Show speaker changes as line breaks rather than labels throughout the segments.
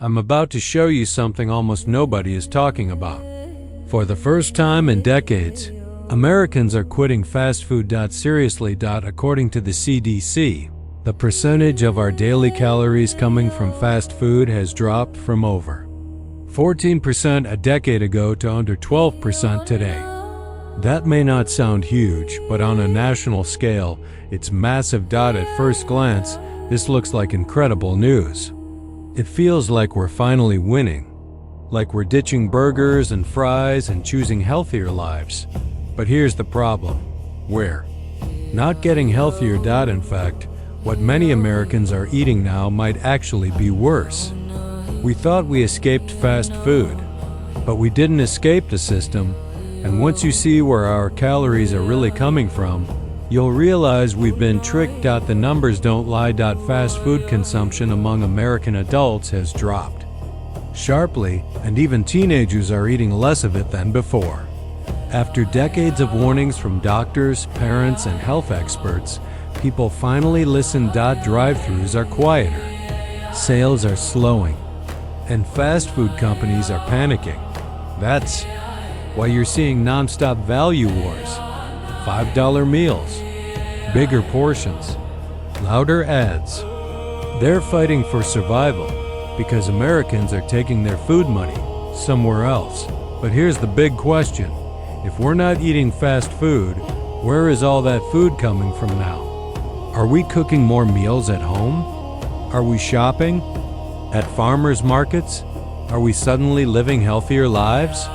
I'm about to show you something almost nobody is talking about. For the first time in decades, Americans are quitting fast food. Seriously. According to the CDC, the percentage of our daily calories coming from fast food has dropped from over 14% a decade ago to under 12% today. That may not sound huge, but on a national scale, it's massive. At first glance, this looks like incredible news. It feels like we're finally winning, like we're ditching burgers and fries and choosing healthier lives. But here's the problem. We're not getting healthier. In fact, what many Americans are eating now might actually be worse. We thought we escaped fast food, but we didn't escape the system. And once you see where our calories are really coming from, you'll realize we've been tricked. The numbers don't lie. Fast food consumption among American adults has dropped sharply, and even teenagers are eating less of it than before. After decades of warnings from doctors, parents, and health experts, people finally listen. Drive-thrus are quieter, sales are slowing, and fast food companies are panicking. That's why you're seeing non-stop value wars, $5 meals, bigger portions, louder ads. They're fighting for survival because Americans are taking their food money somewhere else. But here's the big question. If we're not eating fast food, where is all that food coming from now? Are we cooking more meals at home? Are we shopping at farmers markets? Are we suddenly living healthier lives?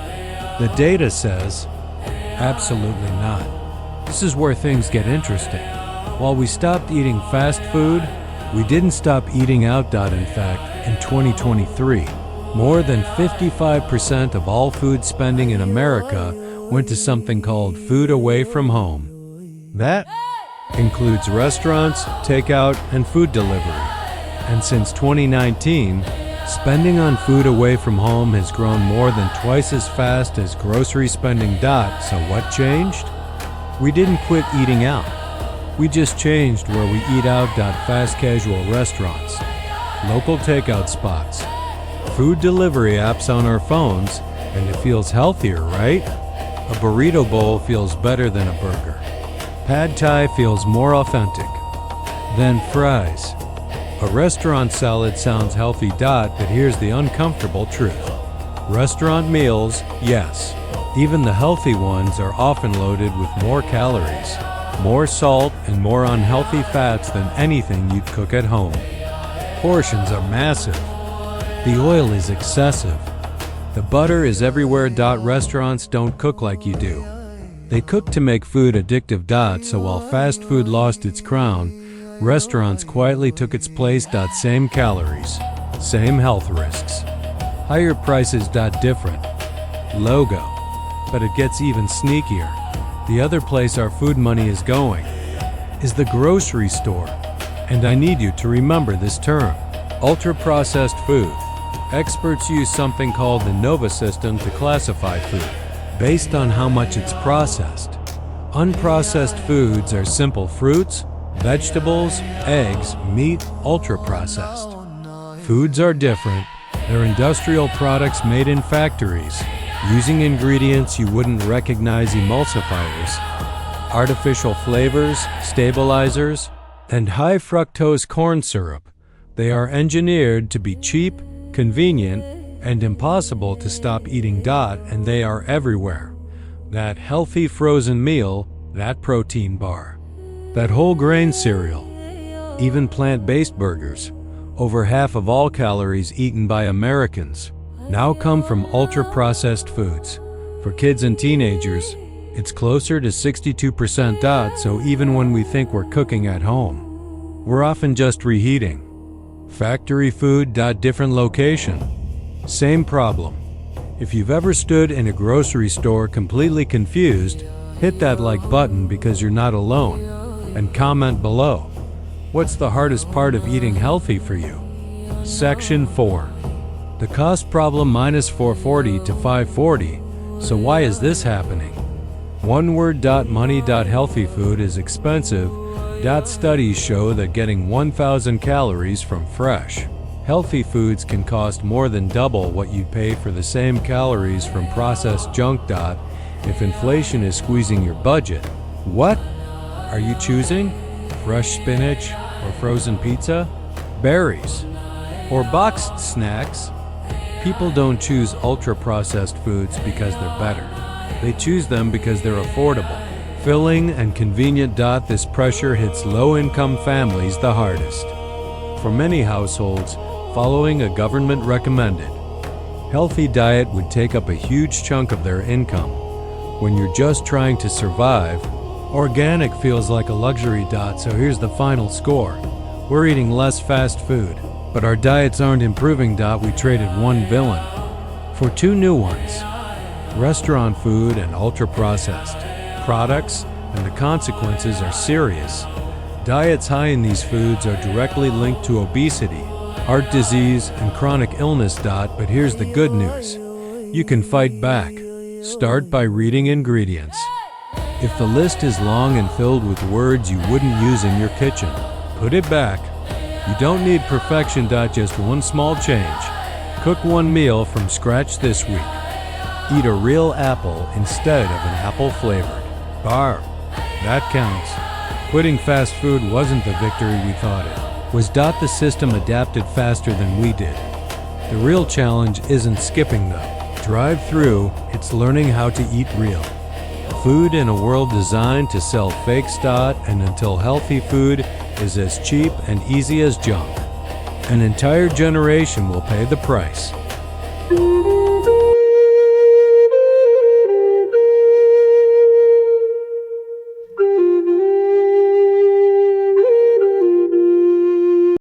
The data says absolutely not. This is where things get interesting. While we stopped eating fast food, we didn't stop eating out. In fact, in 2023, more than 55% of all food spending in America went to something called food away from home. That includes restaurants, takeout, and food delivery. And since 2019, spending on food away from home has grown more than twice as fast as grocery spending. So what changed? We didn't quit eating out. We just changed where we eat out. Fast casual restaurants, local takeout spots, food delivery apps on our phones, and it feels healthier, right? A burrito bowl feels better than a burger. Pad Thai feels more authentic than fries. A restaurant salad sounds healthy. But here's the uncomfortable truth. Restaurant meals, yes, even the healthy ones, are often loaded with more calories, more salt, and more unhealthy fats than anything you'd cook at home. Portions are massive. The oil is excessive. The butter is everywhere. Restaurants don't cook like you do. They cook to make food addictive. So while fast food lost its crown, restaurants quietly took its place. Same calories, same health risks, higher prices. Different logo. But it gets even sneakier. The other place our food money is going is the grocery store. And I need you to remember this term, ultra-processed food. Experts use something called the NOVA system to classify food based on how much it's processed. Unprocessed foods are simple fruits, vegetables, eggs, meat. Ultra-processed foods are different. They're industrial products made in factories, using ingredients you wouldn't recognize: emulsifiers, artificial flavors, stabilizers, and high fructose corn syrup. They are engineered to be cheap, convenient, and impossible to stop eating. And they are everywhere. That healthy frozen meal, that protein bar, that whole grain cereal, even plant-based burgers. Over half of all calories eaten by Americans now come from ultra-processed foods. For kids and teenagers, it's closer to 62%. So even when we think we're cooking at home, we're often just reheating. Factory food. Different location, same problem. If you've ever stood in a grocery store completely confused, hit that like button because you're not alone, and comment below. What's the hardest part of eating healthy for you? Section 4. The cost problem: minus $4.40 to $5.40. So why is this happening? One word. Money. Healthy food is expensive. Studies show that getting 1,000 calories from fresh Healthy foods can cost more than double what you'd pay for the same calories from processed junk. If inflation is squeezing your budget, what are you choosing? Fresh spinach or frozen pizza? Berries or boxed snacks? People don't choose ultra-processed foods because they're better. They choose them because they're affordable, filling, and convenient. This pressure hits low-income families the hardest. For many households, following a government-recommended healthy diet would take up a huge chunk of their income. When you're just trying to survive, organic feels like a luxury. So here's the final score. We're eating less fast food, but our diets aren't improving. We traded one villain for two new ones: restaurant food and ultra-processed products, and the consequences are serious. Diets high in these foods are directly linked to obesity, heart disease, and chronic illness. But here's the good news. You can fight back. Start by reading ingredients. If the list is long and filled with words you wouldn't use in your kitchen, put it back. You don't need perfection. Just one small change. Cook one meal from scratch this week. Eat a real apple instead of an apple-flavored bar. That counts. Quitting fast food wasn't the victory we thought it was. The system adapted faster than we did. The real challenge isn't skipping the drive-thru, it's learning how to eat real food in a world designed to sell fake. And until healthy food is as cheap and easy as junk, an entire generation will pay the price.